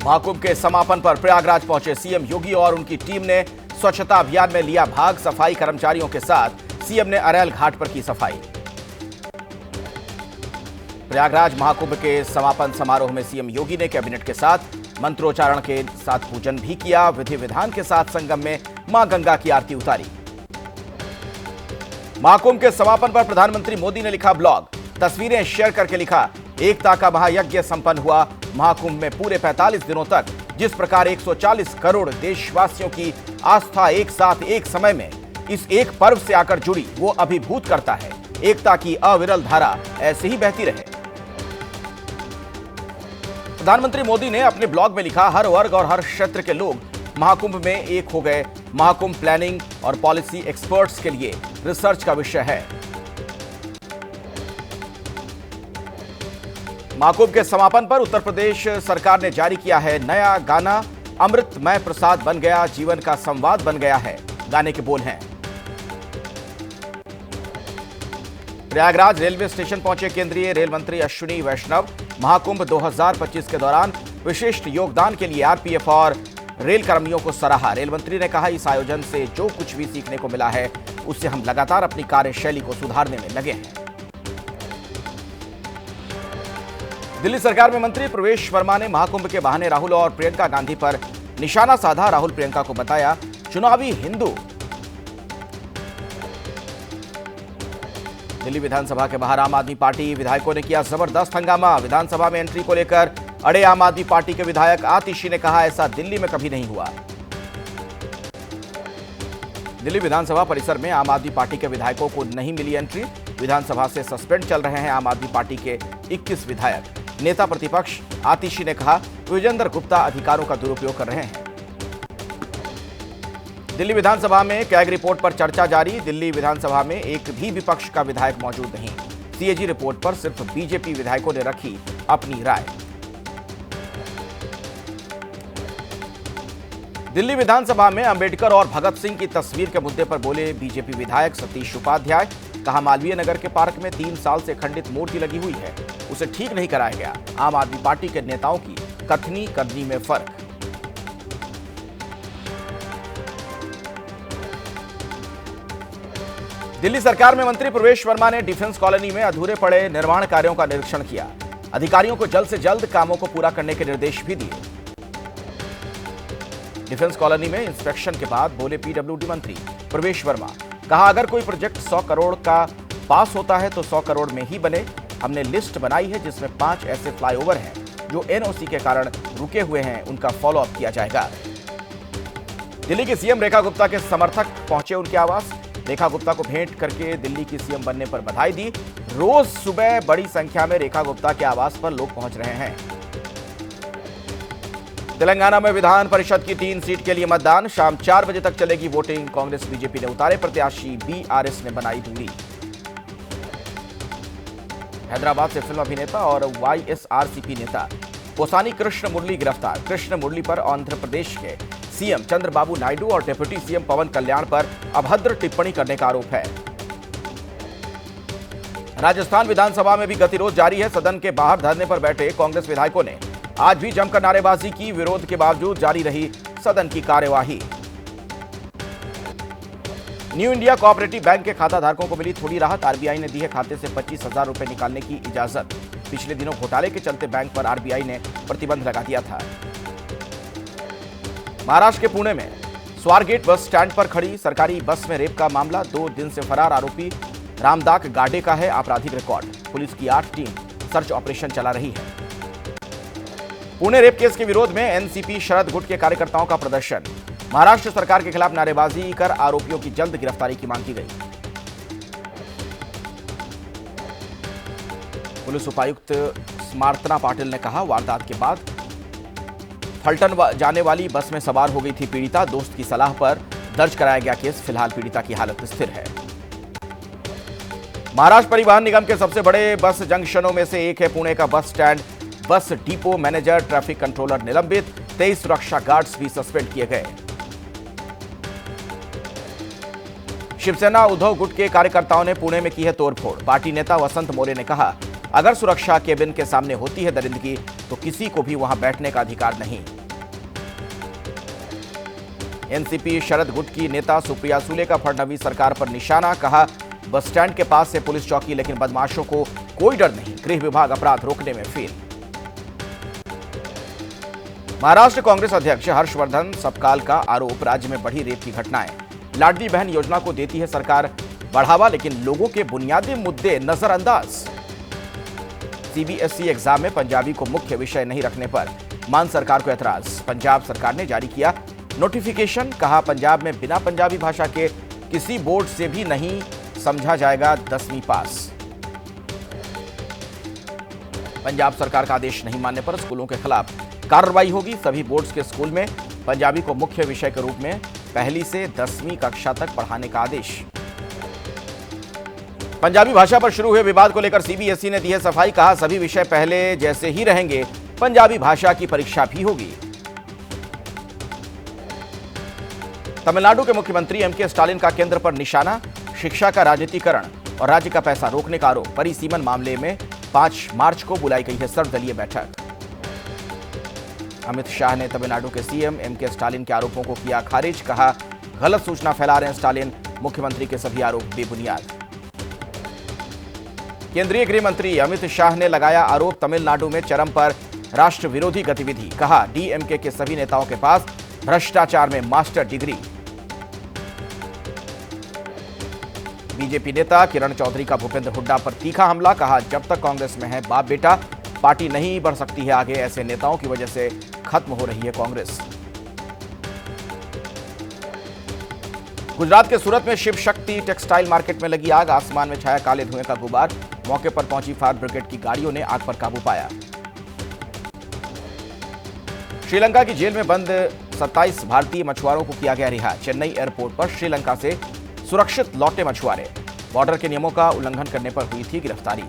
महाकुंभ के समापन पर प्रयागराज पहुंचे सीएम योगी और उनकी टीम ने स्वच्छता अभियान में लिया भाग। सफाई कर्मचारियों के साथ सीएम ने अरैल घाट पर की सफाई। प्रयागराज महाकुंभ के समापन समारोह में सीएम योगी ने कैबिनेट के साथ मंत्रोच्चारण के साथ पूजन भी किया। विधि विधान के साथ संगम में मां गंगा की आरती उतारी। महाकुंभ के समापन पर प्रधानमंत्री मोदी ने लिखा ब्लॉग। तस्वीरें शेयर करके लिखा, एकता का महायज्ञ संपन्न हुआ। महाकुंभ में पूरे 45 दिनों तक जिस प्रकार 140 करोड़ देशवासियों की आस्था एक साथ एक समय में इस एक पर्व से आकर जुड़ी, वो अभिभूत करता है। एकता की अविरल धारा ऐसे ही बहती रहे। प्रधानमंत्री मोदी ने अपने ब्लॉग में लिखा, हर वर्ग और हर क्षेत्र के लोग महाकुंभ में एक हो गए। महाकुंभ प्लानिंग और पॉलिसी एक्सपर्ट्स के लिए रिसर्च का विषय है। महाकुंभ के समापन पर उत्तर प्रदेश सरकार ने जारी किया है नया गाना। अमृतमय प्रसाद बन गया, जीवन का संवाद बन गया है, गाने के बोल हैं। प्रयागराज रेलवे स्टेशन पहुंचे केंद्रीय रेल मंत्री अश्विनी वैष्णव। महाकुंभ 2025 के दौरान विशिष्ट योगदान के लिए आरपीएफ और रेल कर्मियों को सराहा। रेल मंत्री ने कहा, इस आयोजन से जो कुछ भी सीखने को मिला है उससे हम लगातार अपनी कार्यशैली को सुधारने में लगे हैं। दिल्ली सरकार में मंत्री प्रवेश वर्मा ने महाकुंभ के बहाने राहुल और प्रियंका गांधी पर निशाना साधा। राहुल प्रियंका को बताया चुनावी हिंदू। दिल्ली विधानसभा के बाहर आम आदमी पार्टी विधायकों ने किया जबरदस्त हंगामा। विधानसभा में एंट्री को लेकर अड़े आम आदमी पार्टी के विधायक आतिशी ने कहा, ऐसा दिल्ली में कभी नहीं हुआ। दिल्ली विधानसभा परिसर में आम आदमी पार्टी के विधायकों को नहीं मिली एंट्री। विधानसभा से सस्पेंड चल रहे हैं आम आदमी पार्टी के 21 विधायक। नेता प्रतिपक्ष आतिशी ने कहा, विजेंद्र गुप्ता अधिकारों का दुरुपयोग कर रहे हैं। दिल्ली विधानसभा में कैग रिपोर्ट पर चर्चा जारी। दिल्ली विधानसभा में एक भी विपक्ष का विधायक मौजूद नहीं। सीएजी रिपोर्ट पर सिर्फ बीजेपी विधायकों ने रखी अपनी राय। दिल्ली विधानसभा में अंबेडकर और भगत सिंह की तस्वीर के मुद्दे पर बोले बीजेपी विधायक सतीश उपाध्याय। कहा, मालवीय नगर के पार्क में 3 साल से खंडित मूर्ति लगी हुई है, उसे ठीक नहीं कराया गया। आम आदमी पार्टी के नेताओं की कथनी करनी में फर्क। दिल्ली सरकार में मंत्री प्रवेश वर्मा ने डिफेंस कॉलोनी में अधूरे पड़े निर्माण कार्यों का निरीक्षण किया। अधिकारियों को जल्द से जल्द कामों को पूरा करने के निर्देश भी दिए। डिफेंस कॉलोनी में इंस्पेक्शन के बाद बोले पीडब्ल्यूडी मंत्री प्रवेश वर्मा। कहा, अगर कोई प्रोजेक्ट 100 करोड़ का पास होता है तो 100 करोड़ में ही बने। हमने लिस्ट बनाई है जिसमें 5 ऐसे फ्लाईओवर हैं जो एनओसी के कारण रुके हुए हैं, उनका फॉलोअप किया जाएगा। दिल्ली की सीएम रेखा गुप्ता के समर्थक पहुंचे उनके आवास। रेखा गुप्ता को भेंट करके दिल्ली की सीएम बनने पर बधाई दी। रोज सुबह बड़ी संख्या में रेखा गुप्ता के आवास पर लोग पहुंच रहे हैं। तेलंगाना में विधान परिषद की 3 सीट के लिए मतदान। शाम 4 बजे तक चलेगी वोटिंग। कांग्रेस बीजेपी ने उतारे प्रत्याशी, बीआरएस ने बनाई दूरी। हैदराबाद से फिल्म अभिनेता और वाईएसआरसीपी नेता पोसानी कृष्ण मुरली गिरफ्तार। कृष्ण मुरली पर आंध्र प्रदेश के सीएम चंद्रबाबू नायडू और डिप्टी सीएम पवन कल्याण पर अभद्र टिप्पणी करने का आरोप है। राजस्थान विधानसभा में भी गतिरोध जारी है। सदन के बाहर धरने पर बैठे कांग्रेस विधायकों ने आज भी जमकर नारेबाजी की। विरोध के बावजूद जारी रही सदन की कार्यवाही। न्यू इंडिया कोऑपरेटिव बैंक के खाता धारकों को मिली थोड़ी राहत। आरबीआई ने दी है खाते से 25,000 रुपए निकालने की इजाजत। पिछले दिनों घोटाले के चलते बैंक पर आरबीआई ने प्रतिबंध लगा दिया था। महाराष्ट्र के पुणे में स्वारगेट बस स्टैंड पर खड़ी सरकारी बस में रेप का मामला। 2 दिन से फरार आरोपी रामदाक गाडे का है आपराधिक रिकॉर्ड। पुलिस की 8 टीम सर्च ऑपरेशन चला रही है। पुणे रेप केस के विरोध में एनसीपी शरद गुट के कार्यकर्ताओं का प्रदर्शन। महाराष्ट्र सरकार के खिलाफ नारेबाजी कर आरोपियों की जल्द गिरफ्तारी की मांग की गई। पुलिस उपायुक्त स्मार्तना पाटिल ने कहा, वारदात के बाद फलटन जाने वाली बस में सवार हो गई थी पीड़िता। दोस्त की सलाह पर दर्ज कराया गया केस। फिलहाल पीड़िता की हालत स्थिर है। महाराष्ट्र परिवहन निगम के सबसे बड़े बस जंक्शनों में से एक है पुणे का bus stand. Bus depot manager, traffic controller निलंबित, 23 सुरक्षा गार्ड्स भी सस्पेंड किए गए। शिवसेना उद्धव गुट के कार्यकर्ताओं ने पुणे में की है तोड़फोड़। पार्टी नेता वसंत मोरे ने कहा, अगर सुरक्षा केबिन के सामने होती है दरिंदगी तो किसी को भी वहां बैठने का अधिकार नहीं। एनसीपी शरद गुट की नेता सुप्रिया सुले का फडणवीस सरकार पर निशाना, कहा बस स्टैंड के पास है पुलिस चौकी लेकिन बदमाशों को कोई डर नहीं, गृह विभाग अपराध रोकने में फेल। महाराष्ट्र कांग्रेस अध्यक्ष हर्षवर्धन सपकाल का आरोप, राज्य में बढ़ी रेप की घटनाएं। लाडली बहन योजना को देती है सरकार बढ़ावा लेकिन लोगों के बुनियादी मुद्दे नजरअंदाज। सीबीएसई एग्जाम में पंजाबी को मुख्य विषय नहीं रखने पर मान सरकार को ऐतराज। पंजाब सरकार ने जारी किया नोटिफिकेशन, कहा पंजाब में बिना पंजाबी भाषा के किसी बोर्ड से भी नहीं समझा जाएगा 10वीं पास। पंजाब सरकार का आदेश नहीं मानने पर स्कूलों के खिलाफ कार्रवाई होगी। सभी बोर्ड्स के स्कूल में पंजाबी को मुख्य विषय के रूप में पहली से 10वीं कक्षा तक पढ़ाने का आदेश। पंजाबी भाषा पर शुरू हुए विवाद को लेकर सीबीएसई ने दी है सफाई, कहा सभी विषय पहले जैसे ही रहेंगे, पंजाबी भाषा की परीक्षा भी होगी। तमिलनाडु के मुख्यमंत्री एमके स्टालिन का केंद्र पर निशाना, शिक्षा का राजनीतिकरण और राज्य का पैसा रोकने का आरोप। परिसीमन मामले में 5 मार्च को बुलाई गई है सर्वदलीय बैठक। अमित शाह ने तमिलनाडु के सीएम एमके स्टालिन के आरोपों को किया खारिज, कहा गलत सूचना फैला रहे हैं स्टालिन, मुख्यमंत्री के सभी आरोप बेबुनियाद। केंद्रीय गृह मंत्री अमित शाह ने लगाया आरोप, तमिलनाडु में चरम पर राष्ट्र विरोधी गतिविधि, कहा डीएमके के सभी नेताओं के पास भ्रष्टाचार में मास्टर डिग्री। बीजेपी नेता किरण चौधरी का भूपेंद्र हुड्डा पर तीखा हमला, कहा जब तक कांग्रेस में है बाप बेटा पार्टी नहीं बढ़ सकती है आगे, ऐसे नेताओं की वजह से खत्म हो रही है कांग्रेस। गुजरात के सूरत में शिव शक्ति टेक्सटाइल मार्केट में लगी आग, आसमान में छाया काले धुएं का गुबार। मौके पर पहुंची फायर ब्रिगेड की गाड़ियों ने आग पर काबू पाया। श्रीलंका की जेल में बंद 27 भारतीय मछुआरों को किया गया रिहा। चेन्नई एयरपोर्ट पर श्रीलंका से सुरक्षित लौटे मछुआरे, बॉर्डर के नियमों का उल्लंघन करने पर हुई थी गिरफ्तारी।